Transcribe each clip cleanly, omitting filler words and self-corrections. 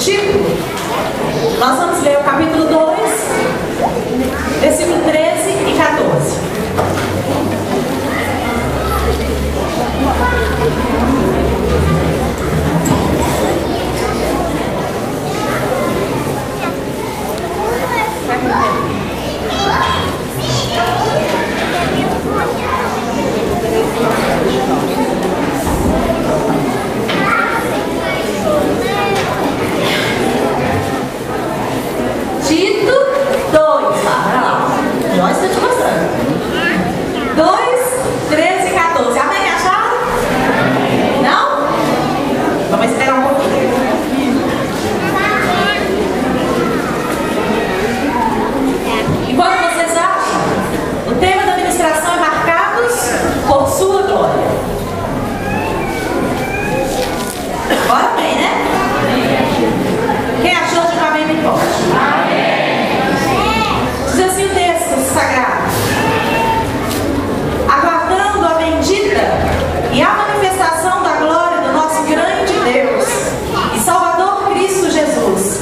Tito, nós vamos ler o capítulo 2, versículo 13 e 14. Tito 2, lá. Nós estamos te mostrando. 2, 13 e 14. Amém? Acharam? Não? Vamos esperar um pouquinho. Enquanto vocês acham, o tema da ministração é marcados por sua glória. Agora bem, né? Quem achou de amém me pode. Diz assim o texto sagrado: aguardando a bendita e a manifestação da glória do nosso grande Deus e Salvador Cristo Jesus,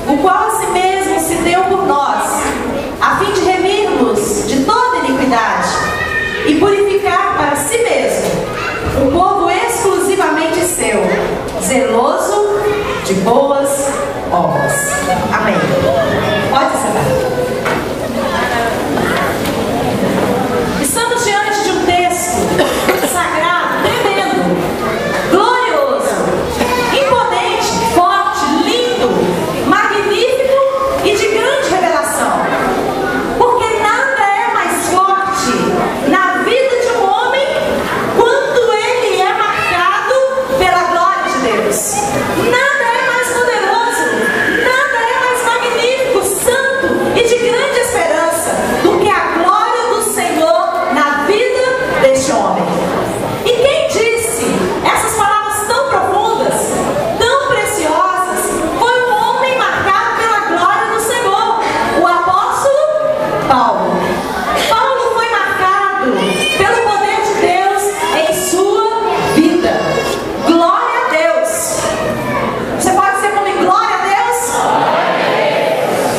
o qual a si mesmo se deu por nós, a fim de remir-nos de toda iniquidade e purificar para si mesmo um povo exclusivamente seu, zeloso de boas obras. Amém. Pode sentar. Estamos diante de um texto sagrado, tremendo, glorioso, imponente, forte, lindo, magnífico e de grande revelação. Porque nada é mais forte na vida de um homem quanto ele é marcado pela glória de Deus. Nada é mais poderoso, nada é mais magnífico, santo e de grande esperança do que a glória do Senhor na vida deste homem. E quem disse essas palavras tão profundas, tão preciosas, foi um homem marcado pela glória do Senhor, o apóstolo Paulo. Paulo foi marcado pelo poder de Deus em sua vida. Glória a Deus. Você pode dizer comigo, glória a Deus?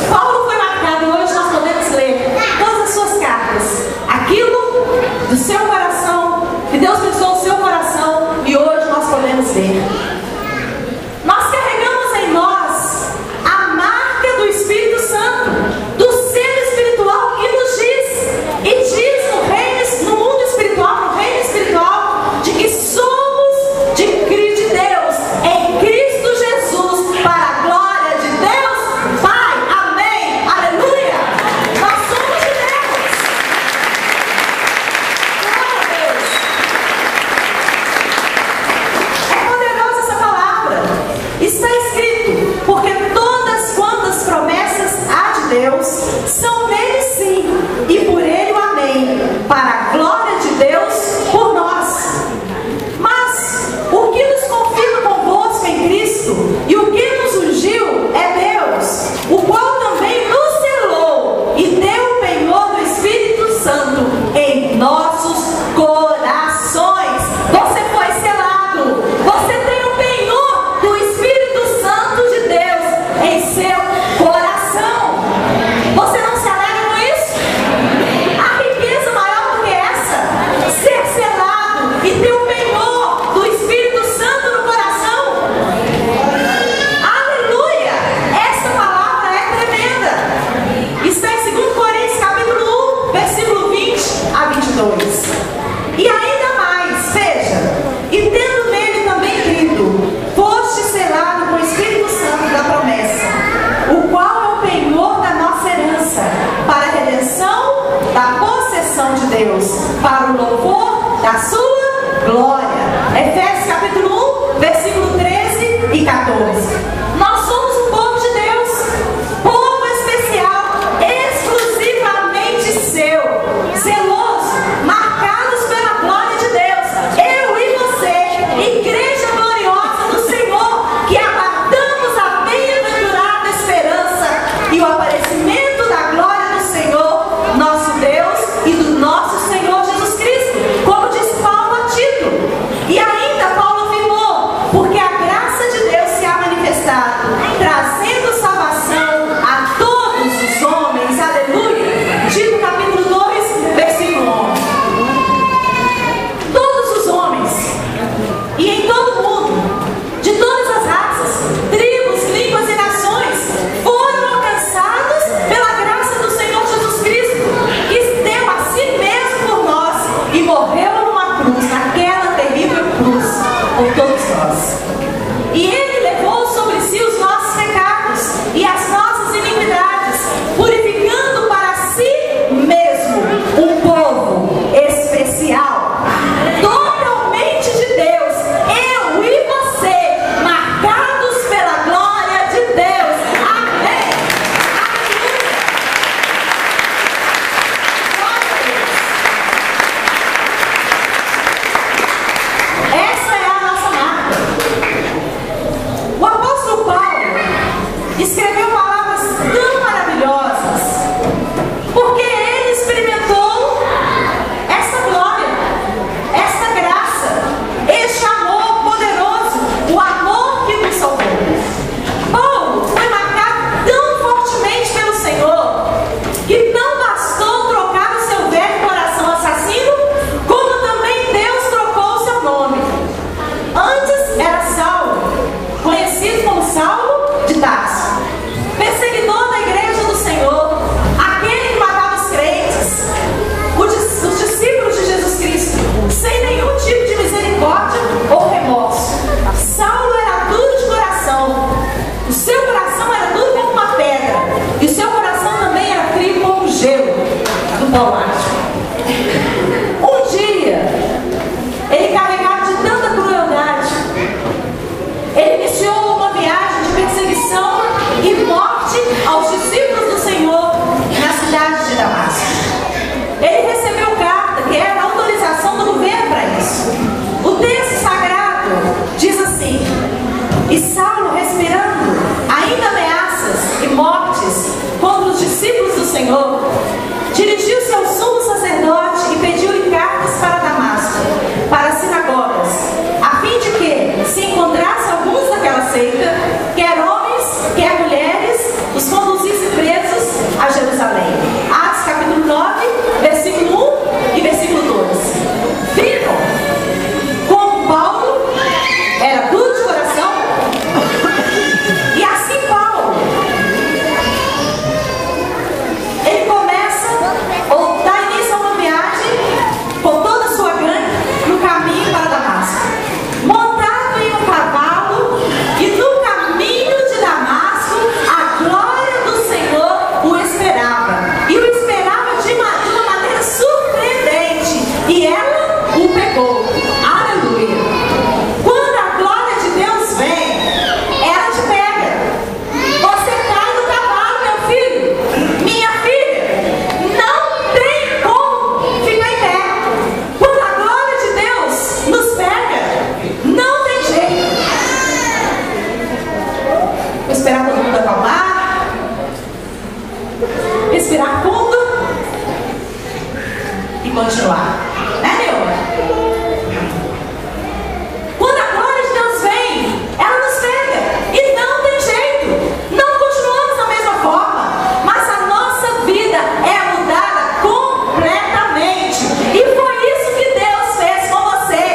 Paulo foi marcado, e hoje nós podemos ler todas as suas cartas, aquilo do seu coração, que Deus pensou no seu coração, e hoje nós podemos ler. Nós carregamos em nós a marca do Espírito Santo, do selo espiritual que nos diz, e diz no mundo espiritual, no reino espiritual, de que somos de Deus, em Cristo Jesus, para a glória de Deus Pai. Amém. Aleluia. Nós somos de Deus. Glória a Deus. É poderosa essa palavra. Está escrito: porque todas quantas promessas há de Deus são nele sim, e por ele o amém, para a glória de Deus por nós. Mas o que nos confirma convosco em Cristo e o que nos ungiu é Deus, o qual também nos selou e deu o penhor do Espírito Santo em nossos corações. Você foi selado, você tem o penhor do Espírito Santo de Deus em seu coração. Você não se alegra com isso? A riqueza maior do que essa, ser selado e ter o penhor do Espírito Santo no coração. Aleluia! Essa palavra é tremenda. Está em 2 Coríntios capítulo 1, versículo 20 a 22. E ainda mais, veja: e tendo nele também crido, foste selado com o Espírito Santo da promessa, o qual é o penhor da nossa herança, para a redenção da possessão de Deus, para o louvor da sua glória. Efésios capítulo 1, versículo 13 e 14. Nós somos um povo de Deus, povo especial, exclusivamente seu, zeloso, marcados pela glória de Deus. Eu e você, igreja gloriosa do Senhor, que aguardamos a bem-aventurada esperança e o aparecimento da glória do Senhor, nosso Deus e do nosso Senhor Jesus Cristo, como diz Paulo a Tito. E ainda Paulo afirmou: porque a graça de Deus se há manifestado morrermos naquela terrível cruz por todos nós. E Ele levou sobre si os nossos pecados e as nossas iniquidades, purificando para si mesmo um povo especial, totalmente de Deus, eu e você, marcados pela glória de Deus. Amém. Essa é a nossa marca. O apóstolo Paulo escreveu palavras tão maravilhosas, porque ele experimentou essa glória, essa graça, este amor poderoso, o amor que nos salvou. Paulo foi marcado tão fortemente pelo Senhor que não bastou trocar o seu velho coração assassino, como também Deus trocou o seu nome. Antes era Saulo, conhecido como Saulo de Tarso, perseguidor da igreja do Senhor, aquele que matava os crentes, os discípulos de Jesus Cristo, sem nenhum tipo de misericórdia ou remorso. Saulo era duro de coração, o seu coração era duro como uma pedra, e o seu coração também era frio como gelo do polo ártico. Um dia, ele carregado de tanta crueldade, ele iniciou uma viagem de perseguição e morte aos discípulos do Senhor na cidade de Damasco. Ele recebeu carta que era a autorização do governo para isso. O texto sagrado diz assim: e Saulo, respirando ainda ameaças e mortes contra os discípulos do Senhor, dirigiu-se ao sumo sacerdote e pediu-lhe cartas para Damasco, para as sinagogas, a fim de que, se encontrasse alguns daquela seita, quer homens, quer mulheres, os conduzisse presos a Jerusalém. Atos capítulo 9, versículo 1 e versículo 2. Viram como Paulo era duro de coração? E assim Paulo, ele começa, ou dá início a uma viagem com toda a sua gangue no caminho para Damasco, montado em um cavalo, e no caminho de Damasco a glória do Senhor o esperava, e o esperava de uma maneira surpreendente, e ela o pegou. Aleluia! Quando a glória de Deus vem, ela te pega. Você cai do cavalo, meu filho, minha filha, não tem como ficar em pé. Quando a glória de Deus nos pega, não tem jeito. Vou esperar todo mundo acalmar, respirar fundo e continuar. Né, meu? Quando a glória de Deus vem, ela nos pega e não tem jeito. Não continuamos da mesma forma, mas a nossa vida é mudada completamente. E foi isso que Deus fez com você.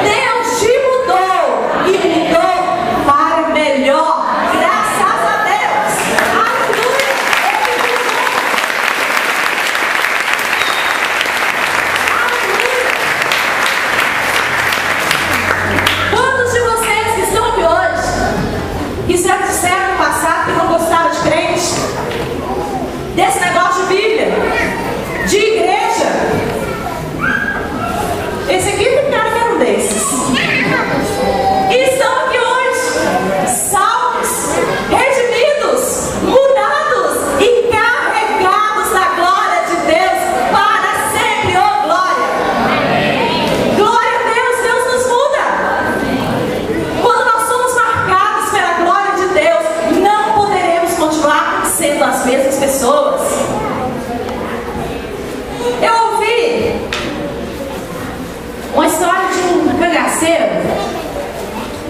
Deus te mudou e mudou para melhor. Graças a Deus. Aleluia. Quantos de vocês que estão aqui hoje, que já disseram no passado que não gostavam de crente, desse negócio de Bíblia, de igreja? Esse aqui tem cara que era um desses. E estão aqui hoje, salvos, redimidos, mudados e carregados da glória de Deus para sempre. Oh, glória! Glória a Deus, Deus nos muda. Quando nós somos marcados pela glória de Deus, não poderemos continuar sendo as mesmas pessoas. Eu ouvi uma história de um cangaceiro,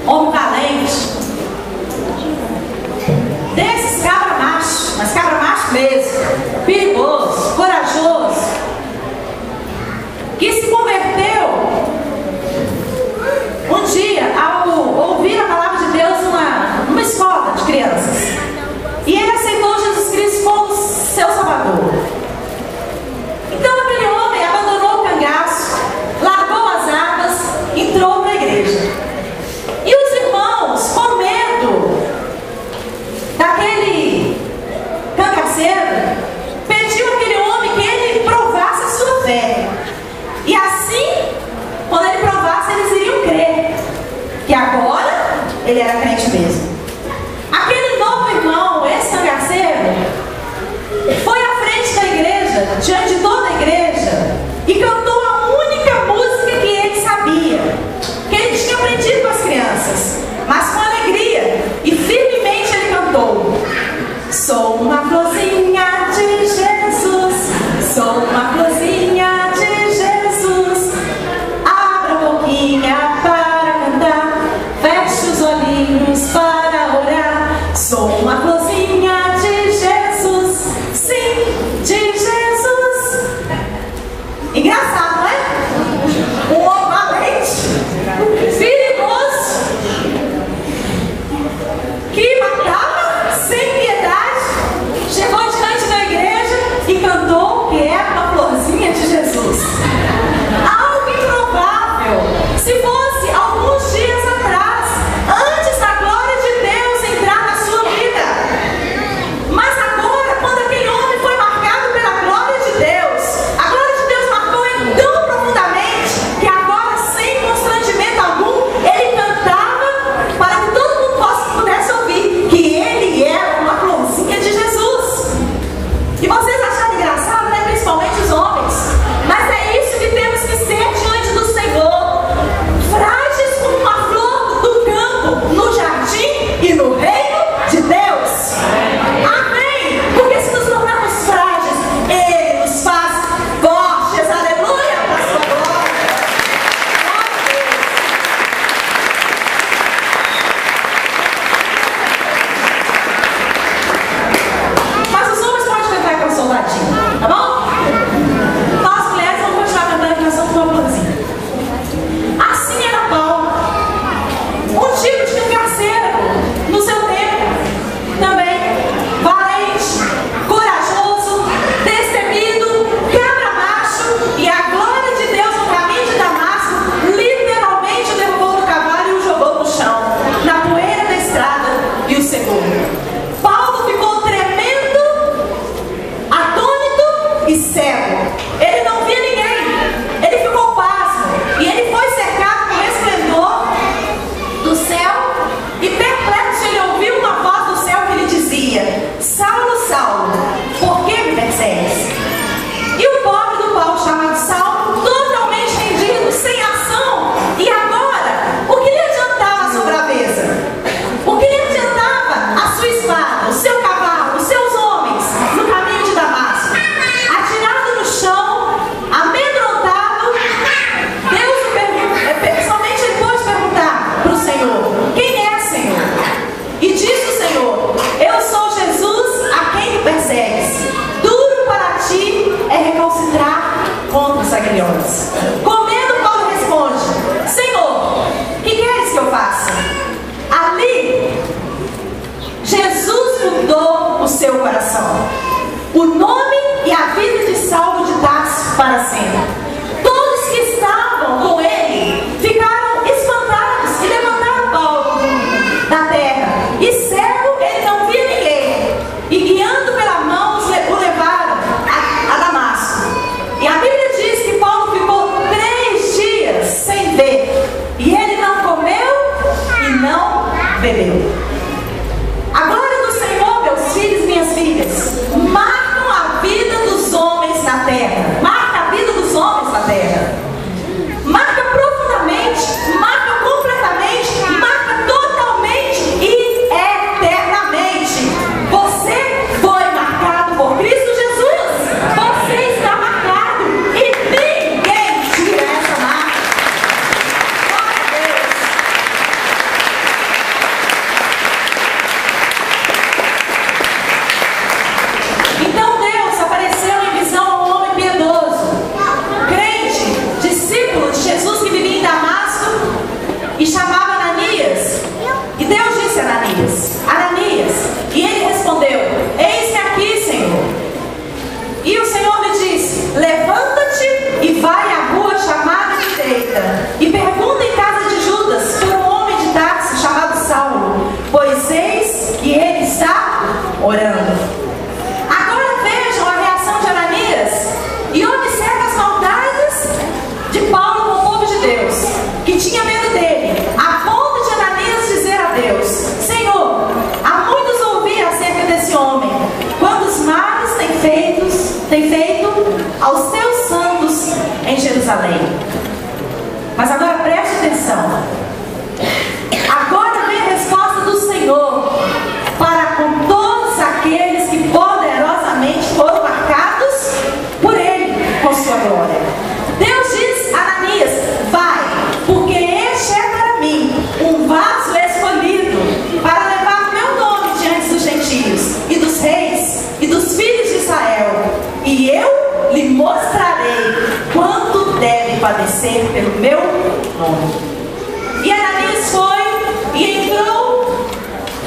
homem valente, desses cabra macho, mas cabra macho mesmo, perigoso, corajoso, que se converteu um dia ao ouvir a palavra de Deus numa escola de crianças. E ele aceitou Jesus Cristo como seu Salvador. Então aquele homem abandonou o cangaço, largou as armas, ele era crente mesmo. Aquele novo irmão, esse cangaceiro, foi à frente da igreja, diante de toda a igreja, e cantou a única música que ele sabia, que ele tinha aprendido com as crianças, mas com alegria, e firmemente ele cantou: sou uma florzinha de Jesus, sou uma florzinha de Jesus, abra a boquinha para cantar, feche os olhinhos para orar, sou uma florzinha de Jesus, sim, de Jesus. Engraçado, não é? Um homem valente, perigoso, que matava sem piedade, chegou diante da igreja e cantou que era uma florzinha de Jesus. Algo improvável, se fosse alguns dias atrás, antes da glória de Deus entrar na sua vida. Mas agora, quando aquele homem foi marcado pela glória de Deus, a glória de Deus marcou ele tão profundamente que agora, sem constrangimento algum, ele cantava para que todo mundo pudesse ouvir que ele era uma florzinha de Jesus. E vocês acharam engraçado, né? Principalmente os homens. Mas é isso que temos que ser diante do Senhor. Frágeis como uma flor do campo, no jardim e no reino de Deus. Amém? Porque se nos tornarmos frágeis, Ele nos faz fortes. Aleluia! Para a sua glória. Mas os homens podem cantar com o soldadinho, tá bom? Nós mulheres vamos continuar cantando que nós somos uma florzinha. Assim era Paulo, um tipo de cangaceiro no seu tempo, também valente, corajoso, destemido, cabra macho, e a glória de Deus no caminho de Damasco literalmente o derrubou do cavalo e o jogou no chão, na poeira da estrada, e o secou. Paulo ficou tremendo, atônito e cego. Ele não via ninguém, ele ficou pasmo, e ele foi cercado com o esplendor do céu, e perplexo ele ouviu uma voz do céu que lhe dizia: Saulo, Saulo, por que me persegues? E o pobre do Paulo, chamado Saulo, totalmente rendido, sem ação. E agora, o que lhe adiantava a sua braveza? O que lhe adiantava a sua espada, o seu cavalo, os seus homens no caminho de Damasco? Atirado no chão, amedrontado, Deus o pergunta, somente ele pôde perguntar para o Senhor: quem é, Senhor? E disse o Senhor: eu sou Jesus a quem tu persegues. Duro para ti é recalcitrar contra os aguilhões. Comendo, Paulo responde: Senhor, que queres que eu faça? Ali, Jesus mudou o seu coração, o nome e a vida de Saulo de Tarso para sempre. Todos que estavam com ele ficaram espantados e levantaram Paulo da terra. E cego, ele não via ninguém. E guiando pela mão, o levaram a Damasco. E a Bíblia diz que Paulo ficou 3 dias sem ver. E ele não comeu e não bebeu. A glória do Senhor, meus filhos e minhas filhas, marcam a vida dos homens na terra. Marca a vida dos homens na terra. Marca profundamente, marca completamente, marca totalmente e eternamente. Você foi marcado por Cristo Jesus. Você está marcado e ninguém tira essa marca. Glória a Deus. Então Deus apareceu em visão a um homem piedoso, crente, discípulo de Jesus, que vivia em Damasco e chamava Ananias. E Deus disse a Ananias: Ananias. E ele respondeu: eis-me aqui, Senhor. E o Senhor lhe disse: levanta-te e vai à rua chamada direita e pergunta em casa de Judas por um homem de Tarso chamado Saulo, pois eis que ele está orando. Agora vejam a reação de Ananias e observe as maldades de Paulo com o povo de Deus, que tinha medo dele, a ponto de Ananias dizer a Deus: deve padecer pelo meu nome. E Ananias foi e entrou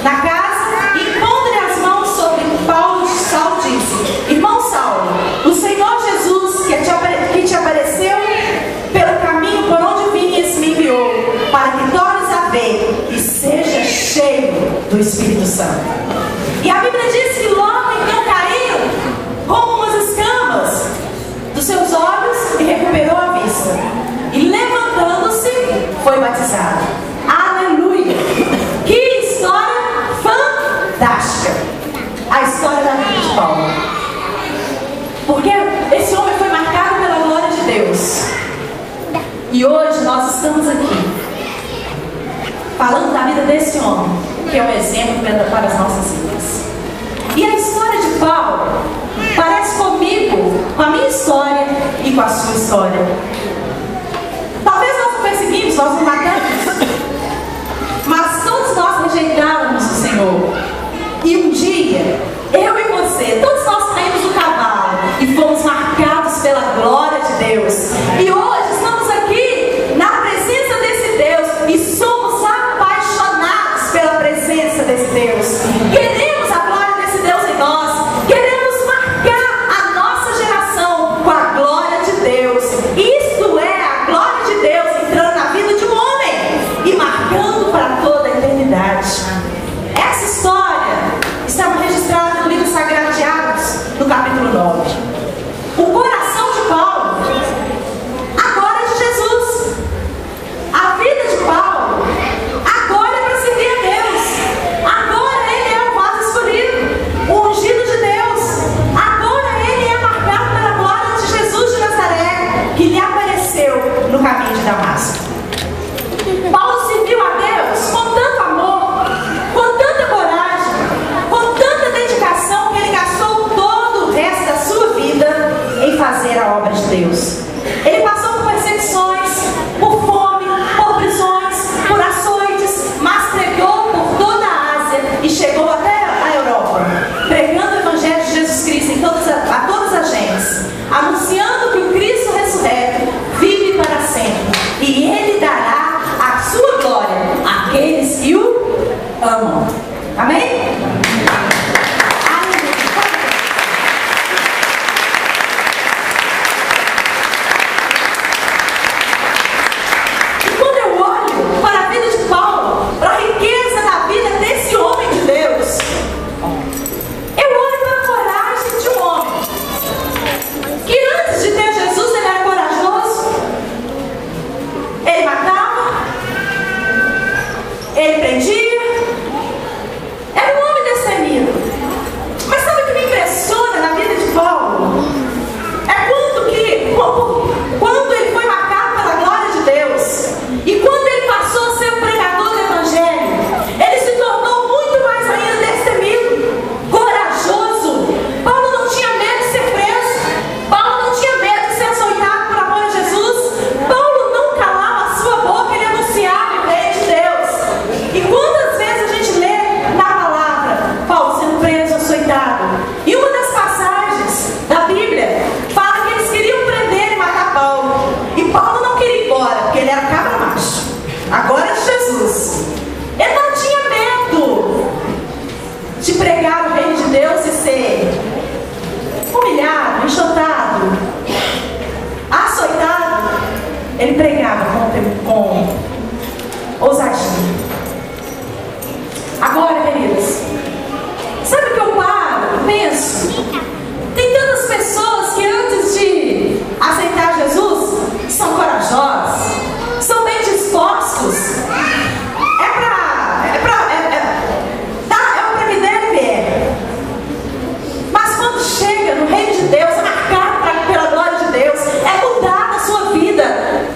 na casa e, pondo-lhe as mãos sobre Paulo, Saulo disse: Irmão Saulo, o Senhor Jesus, que te apareceu pelo caminho por onde vinhas, me enviou, para que tornes a ver e seja cheio do Espírito Santo. E a Bíblia diz que logo então caíram como umas escamas dos seus olhos e recuperou a vista. E levantando-se, foi batizado. Aleluia! Que história fantástica! A história da vida de Paulo. Porque esse homem foi marcado pela glória de Deus. E hoje nós estamos aqui falando da vida desse homem, que é um exemplo para as nossas vidas. E a história de Paulo parece comigo, com a minha história e com a sua história. Talvez nós não perseguimos, nós não matamos, mas todos nós rejeitávamos o Senhor. E um dia, eu e você, todos nós caímos do cavalo e fomos marcados pela glória de Deus. E hoje estamos aqui na presença desse Deus e somos apaixonados pela presença desse Deus. Queremos a glória desse Deus em nós. Queremos marcar a nossa geração com a glória de Deus. Isto é a glória de Deus entrando na vida de um homem e marcando para toda a eternidade. Essa história está registrada no livro sagrado de Atos, no capítulo 9. O coração de Paulo agora é de Jesus. A vida de Paulo agora é para servir a Deus. Agora ele é o vaso escolhido, o ungido de Deus. Agora ele é marcado pela glória de Jesus de Nazaré, que lhe apareceu no caminho de Damasco. Paulo serviu a Deus com tanto amor, com tanta coragem, com tanta dedicação, que ele gastou todo o resto da sua vida em fazer a obra de Deus. Ele passou por perseguições, por fome, por prisões, por açoites, mas pregou por toda a Ásia e chegou até a Europa, pregando o Evangelho de Jesus Cristo a todas as gentes, anunciando que o Cristo ressurreto vive para sempre e ele dará a sua glória àqueles que o amam. Amém? E quando eu olho para a vida de Paulo, para a riqueza da vida desse homem de Deus, eu olho para a coragem de um homem que antes de ter Jesus ele era corajoso, ele matava, ele prendia, era um homem destemido. Mas sabe o que me impressiona na vida de Paulo? É quando ele foi marcado pela glória de Deus e quando ele passou a ser o pregador do Evangelho, ele se tornou muito mais ainda destemido, corajoso. Paulo não tinha medo de ser preso, Paulo não tinha medo de ser açoitado por amor a Jesus. Paulo não calava a sua boca, ele anunciava o reino de Deus. E quantas vezes a gente lê na palavra Paulo sendo preso, açoitado? E uma das passagens da Bíblia fala que eles queriam prender e matar Paulo. E Paulo não queria ir embora, porque ele era cabra macho. Agora é Jesus. Ele não tinha medo de pregar o reino de Deus e ser humilhado, enxotado, açoitado. Ele pregava com ousadia. Agora, queridos, sabe o que eu paro, penso? Tem tantas pessoas que antes de aceitar Jesus são corajosas, são bem dispostos. É para que deve vier. Mas quando chega no reino de Deus, é marcado pela glória de Deus, é mudada a sua vida.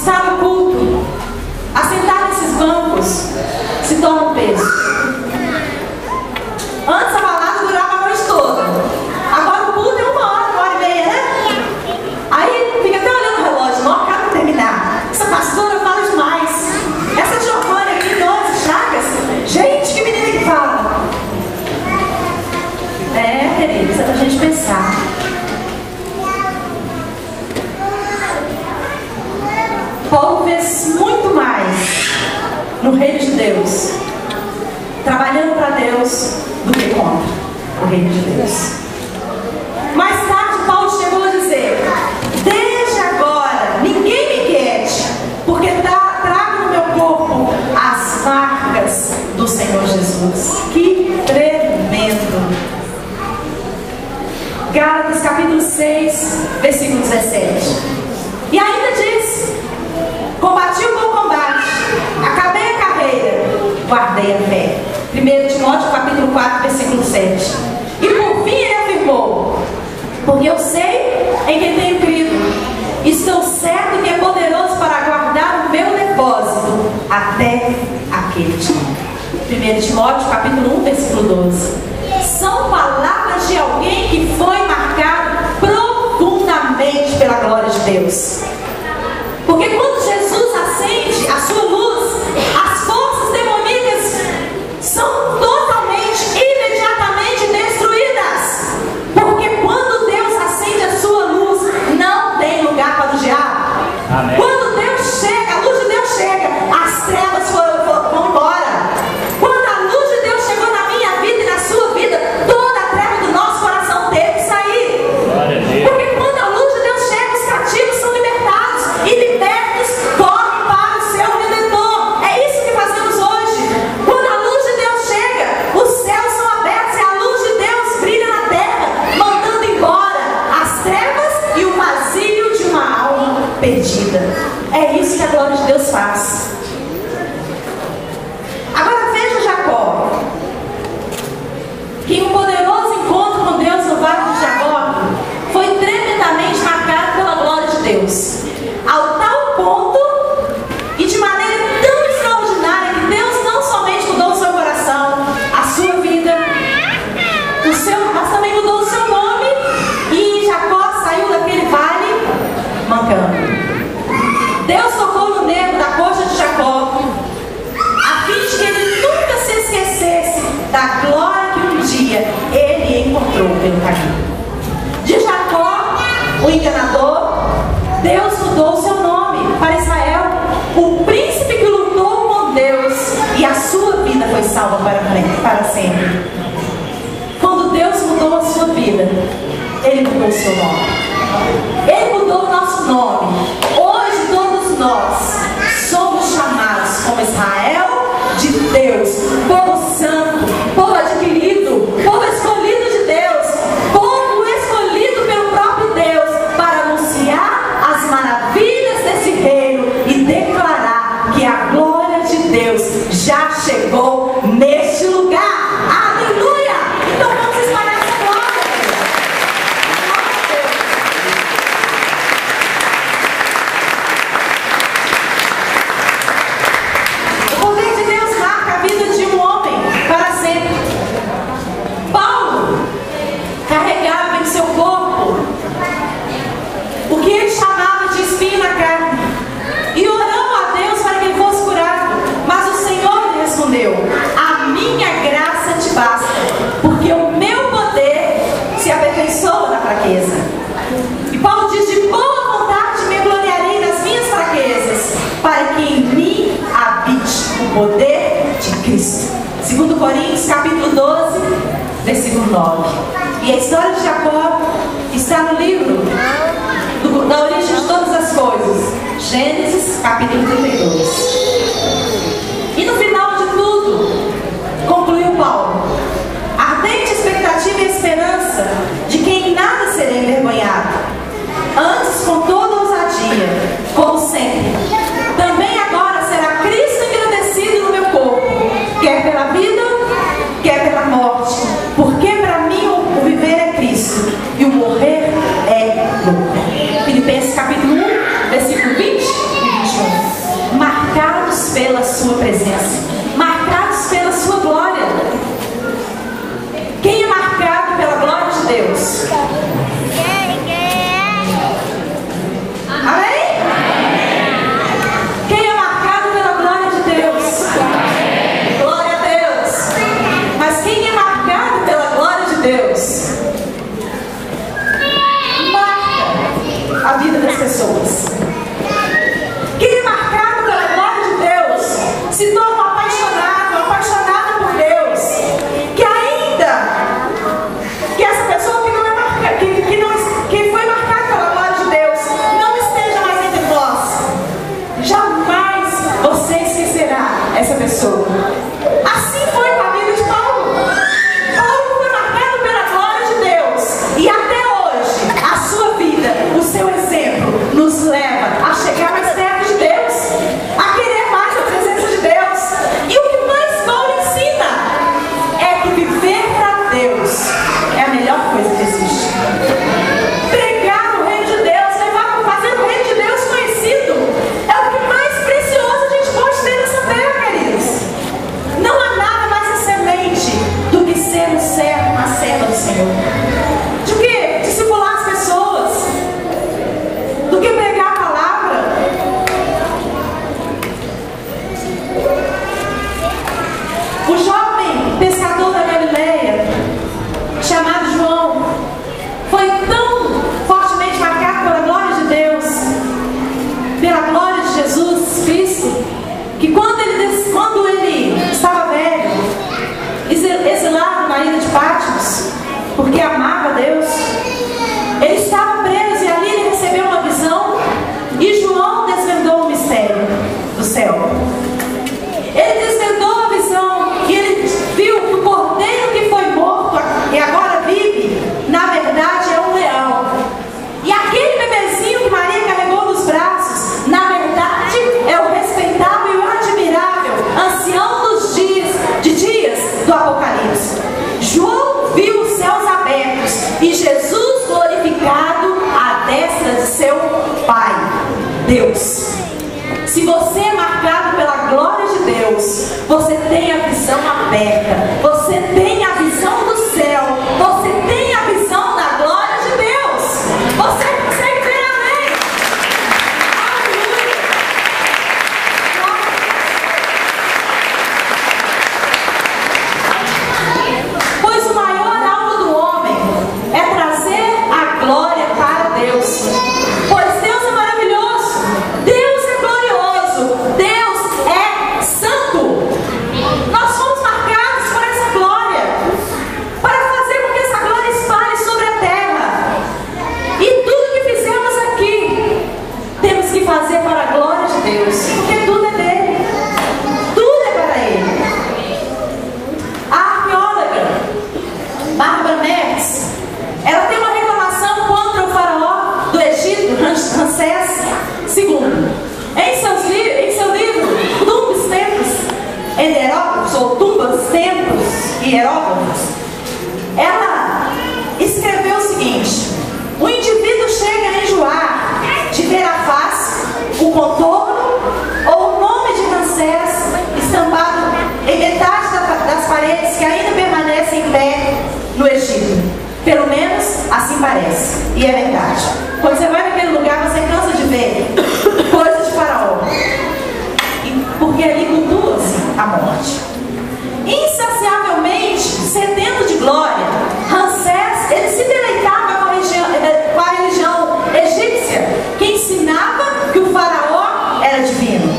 estar no culto, assentar nesses bancos, se torna um peso. Antes a balada durava a noite toda. Agora o culto é 1 hora, 1 hora e meia, né? Aí fica até olhando o relógio, não acaba de terminar. Essa pastora fala demais. Essa Giovânia aqui, Dores Chagas, gente, que menina que fala. É, queridos, é pra gente pensar. Paulo fez muito mais no reino de Deus, trabalhando para Deus, do que contra o reino de Deus. Mais tarde, Paulo chegou a dizer: desde agora, ninguém me quete, porque trago no meu corpo as marcas do Senhor Jesus. Que tremendo! Gálatas capítulo 6, versículo 17. E ainda diz: combati o bom combate, acabei a carreira, guardei a fé. 1 Timóteo capítulo 4, versículo 7. E por fim ele afirmou: porque eu sei em quem tenho crido, estou certo que é poderoso para guardar o meu depósito até aquele dia. 1 Timóteo capítulo 1, versículo 12. São palavras de alguém que foi marcado profundamente pela glória de Deus. Porque quando Jesus acende a sua luz, as forças demoníacas são totalmente, imediatamente destruídas. Porque quando Deus acende a sua luz, não tem lugar para o diabo. Amém. Quando Deus chega, a luz de Deus chega, as trevas vão embora. Quando a luz de Deus chegou na minha vida e na sua vida, toda a treva do nosso coração teve que sair. Porque quando a luz de Deus chega, os cativos são libertados e libertos correm para o seu Redentor. É isso que fazemos hoje. Quando a luz de Deus chega, os céus são abertos e a luz de Deus brilha na terra, mandando embora as trevas e o vazio de uma alma perdida. É isso que a glória de Deus faz. Agora veja Jacó, que em um poderoso encontro com Deus no Vale de Jabó foi tremendamente marcado pela glória de Deus, ao tal ponto e de maneira tão extraordinária que Deus não somente mudou o seu coração, a sua vida, mas também mudou o seu nome, e Jacó saiu daquele vale mancando. Deus tocou no nervo da coxa de Jacó, a fim de que ele nunca se esquecesse da glória que um dia ele encontrou pelo caminho. De Jacó, o enganador, Deus mudou o seu nome para Israel, o príncipe que lutou com Deus, e a sua vida foi salva para sempre. Quando Deus mudou a sua vida, Ele mudou o seu nome. Ele mudou o nosso nome. Hoje todos nós somos chamados como Israel de Deus, povo santo, povo adquirido, povo escolhido de Deus, povo escolhido pelo próprio Deus, para anunciar as maravilhas desse reino e declarar que a glória de Deus já chegou neste lugar. Aleluia! Então vamos espalhar essa glória. O poder de Deus marca a vida de um homem para sempre. Paulo carregava em seu corpo o que ele chamava de espinho na carne, e orou a Deus para que ele fosse curado. Mas o Senhor lhe respondeu: a minha graça te basta, porque o meu poder se aperfeiçoa na fraqueza. E Paulo diz: de boa vontade me gloriarei nas minhas fraquezas, para que em mim habite o poder de Cristo. 2 Coríntios capítulo 12, versículo 9. E a história de Jacó está no livro da origem de todas as coisas, Gênesis capítulo 32. E no final de tudo, concluiu Paulo: ardente expectativa e esperança de que em nada serei envergonhado, antes com toda ousadia, como sempre, também agora será Cristo engrandecido no meu corpo, quer pela vida, quer pela morte, porque para mim o viver é Cristo e o morrer é lucro. Filipenses capítulo 1, versículo 20 e 21. Amém? Quem é marcado pela glória de Deus? Glória a Deus. Mas quem é marcado pela glória de Deus marca a vida das pessoas. Quem é marcado pela glória de Deus se torna apaixonado por Deus. Que ainda que essa pessoa que não é marcada, que foi marcada pela glória de Deus, não esteja mais entre nós, jamais você esquecerá essa pessoa. Assim foi com a vida de Paulo. Paulo foi marcado pela glória de Deus, e até hoje a sua vida, o seu exemplo, nos leva a chegar mais perto de Deus, a querer mais a presença de Deus. E o que mais Paulo ensina é que viver para Deus é a melhor coisa que existe. Pregar o reino de Deus, fazer o reino de Deus conhecido, é o que mais precioso a gente pode ter nessa terra, queridos. Não há nada mais excelente do que ser um servo, uma serva do Senhor. De que discipular as pessoas, do que pregar a palavra. O jovem pescador da Galileia, chamado João, foi tão fortemente marcado pela glória de Deus, pela glória de Jesus Cristo, que quando ele estava velho, exilado na ilha de Patmos, porque amava Deus, ele estava preso, e ali ele recebeu uma visão, e João desvendou o mistério do céu. Ele desvendou a visão, e ele viu que o cordeiro que foi morto e agora vive, na verdade é um leão. E aquele bebezinho que Maria carregou nos braços, na verdade é o respeitável e o admirável ancião dos dias do Apocalipse. João viu os céus abertos e Jesus glorificado à destra de seu Pai, Deus. Se você é marcado pela glória de Deus, você tem a visão aberta, você tem a visão do céu, você tem a visão da glória de Deus. Você consegue ver, amém? Aleluia! Pois o maior alvo do homem é trazer a glória para Deus. Pois Deus é maravilhoso, Deus é glorioso, Deus é santo. Nós fomos marcados por essa glória, para fazer com que essa glória espalhe sobre a terra. E tudo que fizemos aqui, temos que fazer para a glória de Deus, porque tudo é dele, tudo é para ele. A arqueóloga Bárbara Mertz, ela tem uma reclamação contra o faraó do Egito, Ramsés II. Em seu livro Tumbas, Templos e Hieróglifos, ou Tumbas, Templos e Hieróglifos, ela escreveu o seguinte: o indivíduo chega a enjoar de ver a face, o contorno ou o nome de Ramsés estampado em metade das paredes que ainda permanecem em pé no Egito. Pelo menos assim parece, e é verdade. Quando você vai naquele lugar, você cansa de ver coisas de faraó, porque ali cultua-se a morte. Insaciavelmente sedento de glória, Ramsés, ele se deleitava com a religião egípcia, que ensinava que o faraó era divino.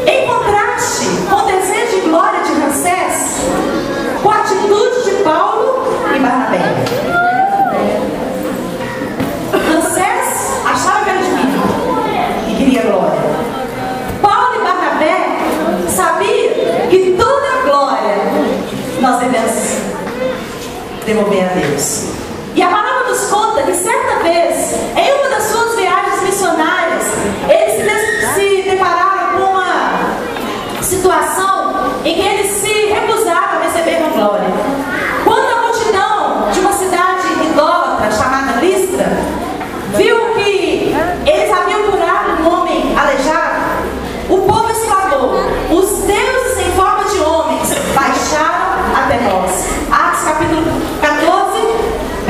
Em contraste com o desejo de glória de Ramsés, com a atitude de Paulo e Barnabé. Ramsés achava que era divino e queria glória. Paulo e Barnabé sabiam que toda a glória nós devemos devolver a Deus. E a palavra nos conta que certa vez, em uma das suas viagens missionárias, eles se depararam com uma situação em que eles se recusaram a receber uma glória. Quando a multidão de uma cidade idólatra chamada Listra viu que eles haviam curado um homem aleijado, o povo exclamou: os deuses em forma de homens baixaram até nós. Atos capítulo 14,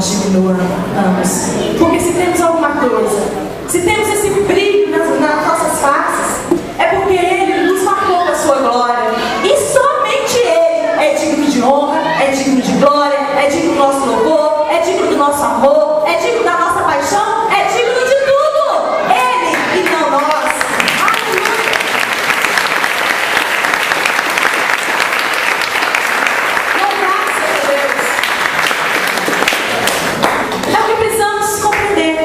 nós diminuamos. Porque se temos alguma coisa, se temos esse brilho nas nossas faces, é porque Ele nos marcou com a sua glória. E somente Ele é digno de honra, é digno de glória, é digno do nosso louvor, é digno do nosso amor, é digno da nossa paixão, é digno de tudo. Ele e não nós. Aleluia. Louvado seja Deus. É o que precisamos compreender.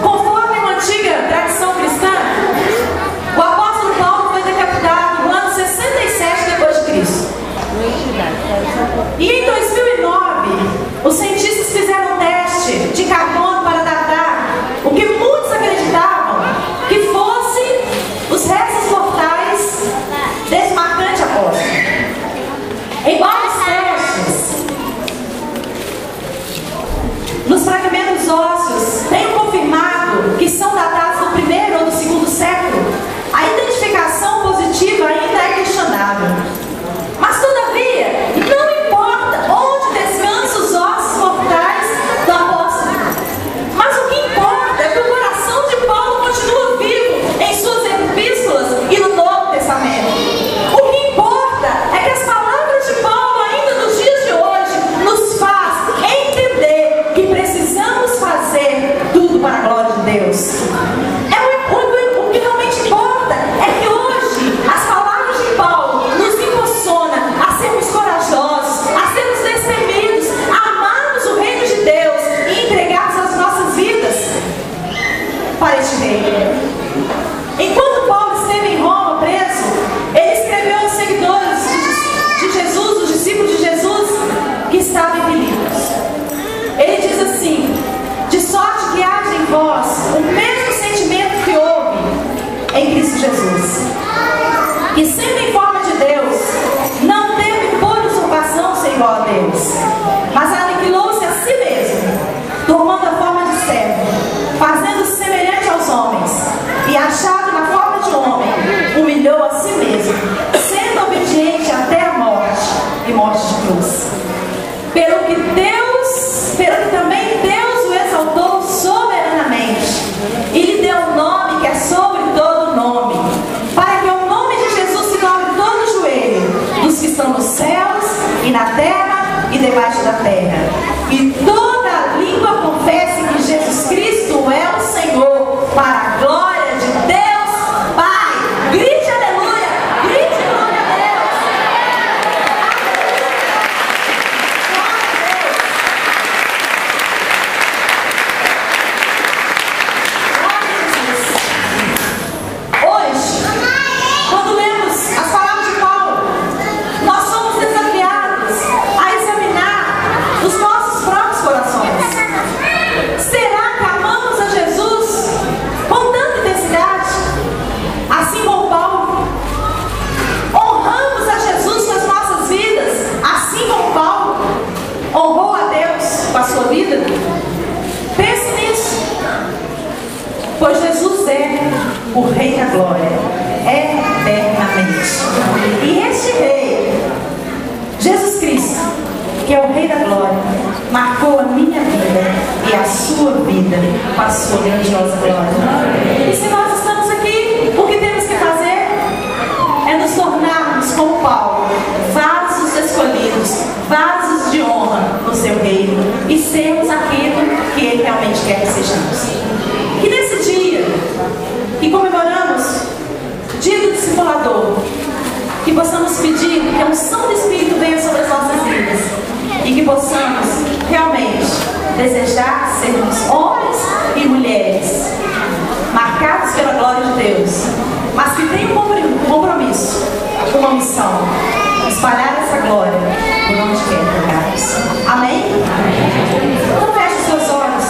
Conforme uma antiga tradição cristã, o apóstolo Paulo foi decapitado no ano 67 depois de Cristo. E em 2009, os cientistas fizeram um teste de carbono para datar o que muitos acreditavam que fosse os restos mortais desse marcante apóstolo. Em vários testes, nos fragmentos ósseos, tenho confirmado que são datados do primeiro ou do segundo século. A identificação positiva ainda é questionável. Mas, todavia, não importa onde descansam os ossos mortais do apóstolo. Mas o que importa é que o coração de Paulo continua vivo em suas epístolas e no Novo Testamento. O que importa é que as palavras de Paulo, ainda nos dias de hoje, nos faz entender que precisamos fazer tudo para a glória de Deus. O que realmente importa é que hoje as palavras de Paulo nos impulsionam a sermos corajosos, a sermos destemidos, a amarmos o reino de Deus e entregarmos as nossas vidas para este reino. Enquanto Paulo esteve em Roma preso, ele escreveu aos seguidores de Jesus, os discípulos de Jesus que estavam em Filipos. Ele diz assim: de sorte que haja em vós o mesmo sentimento que houve em Cristo Jesus, que sendo em forma de Deus, não teve por usurpação ser igual a Deus, mas aniquilou-se a si mesmo, tomando a forma de servo, fazendo-se semelhante aos homens, e achado na forma de homem, humilhou a si mesmo, sendo obediente até a morte, e morte de cruz. Pelo que também Deus o exaltou soberanamente, e lhe deu um nome que é sobre todo nome, para que o nome de Jesus se dobre todo o joelho, dos que estão nos céus e na terra e debaixo da terra, e toda língua confesse que Jesus Cristo é o Senhor, para a glória de Deus Pai. Grite aleluia, grite glória a Deus. Hoje, quando lemos as palavras de Paulo, nós somos desafiados a examinar os nossos próprios corações. Será que amamos a Jesus com tanta intensidade, assim como Paulo? Honramos a Jesus com as nossas vidas, assim como Paulo honrou a Deus com a sua vida? Pense nisso, pois Jesus é o Rei da Glória, eternamente. E este Rei, Jesus Cristo, que é o Rei da Glória, marcou a minha vida e a sua vida com a sua grandiosa glória. E se nós estamos aqui, o que temos que fazer é nos tornarmos como Paulo, vasos escolhidos, vasos de honra no seu reino, e sermos aquilo que Ele realmente quer que sejamos. Que nesse dia que comemoramos o dia do discipulador, que possamos pedir que a unção do Espírito venha sobre as nossas vidas, e que possamos realmente desejar sermos homens e mulheres marcados pela glória de Deus, mas que tenham um compromisso, uma missão: espalhar essa glória por onde quer que tocarmos. Amém? Então feche os seus olhos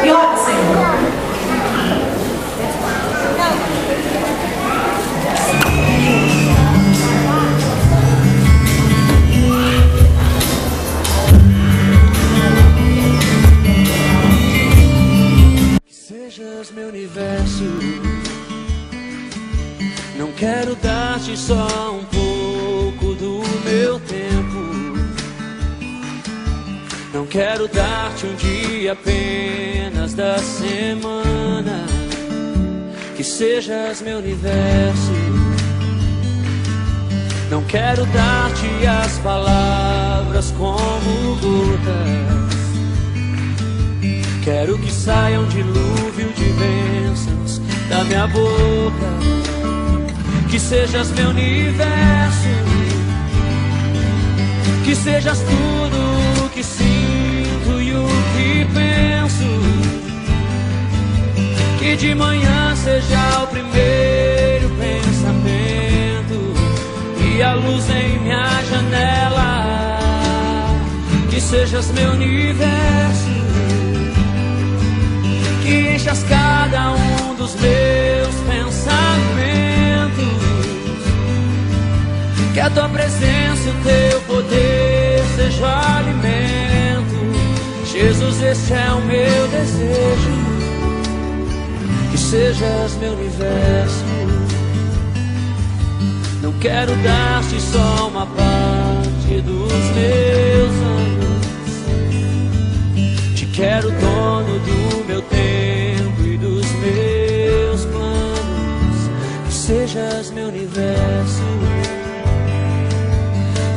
e ore, Senhor. Sejas meu universo, não quero dar-te só um pouco do meu tempo, não quero dar-te um dia apenas da semana, que sejas meu universo. Não quero dar-te as palavras como gotas, quero que saia um dilúvio de bênçãos da minha boca. Que sejas meu universo, que sejas tudo o que sinto e o que penso. Que de manhã seja o primeiro pensamento e a luz em minha janela. Que sejas meu universo, que enchas cada um dos meus pensamentos. Que a tua presença e o teu poder seja o alimento. Jesus, este é o meu desejo, que sejas meu universo. Não quero dar-te só uma parte dos meus anos, te quero dono do meu tempo e dos meus planos. Que sejas meu universo.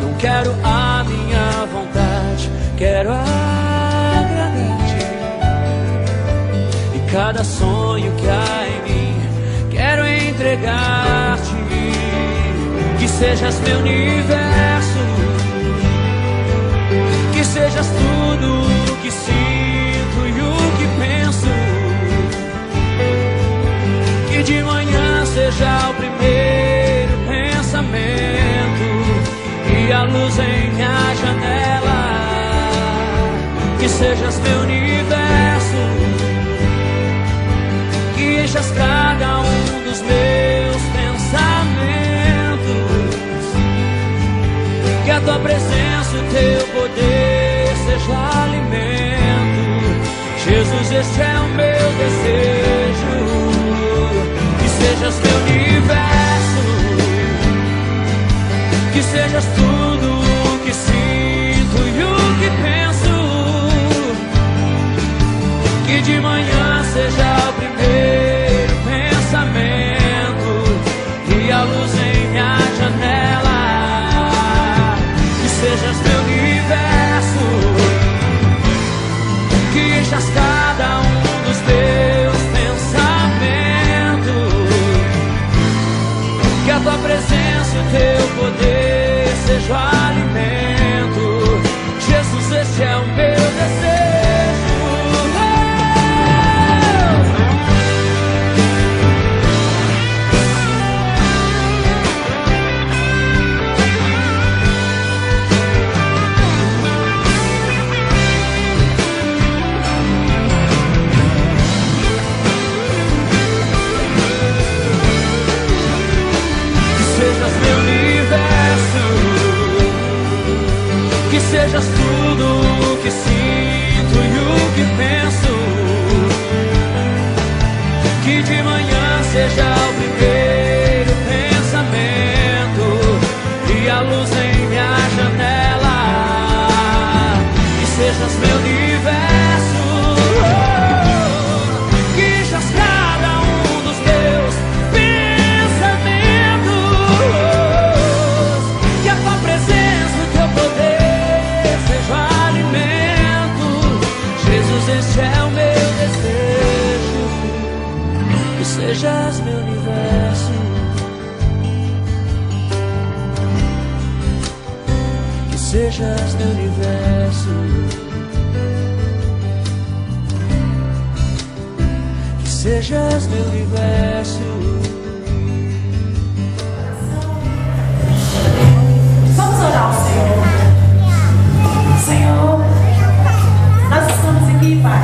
Não quero a minha vontade, quero agradar-te. E cada sonho que há em mim, quero entregar-te. Que sejas meu universo, que sejas tudo o que sinto e o que penso. Que de manhã seja o primeiro pensamento e a luz em minha janela. Que sejas meu universo, que enchas cada um dos meus pensamentos. Que a tua presença e o teu poder seja alimento. Jesus, este é o meu desejo, que sejas meu universo, que sejas tudo o que sinto e o que penso. Que de manhã seja o primeiro pensamento e a luz em minha janela. Que sejas meu universo, que enchas cada um dos meus pensamentos. Que a tua presença e o teu poder seja o alimento. Jesus, este é o meu desejo. Que sejas tudo o que sinto e o que penso. Que de manhã seja o primeiro pensamento e a luz em minha janela. Que sejas meu universo, que enchas cada um dos meus pensamentos. Que a tua presença e o teu poder este é o meu desejo, que sejas meu universo, que sejas meu universo, que sejas meu universo. Vamos orar ao Senhor. Senhor, nós estamos aqui, Pai,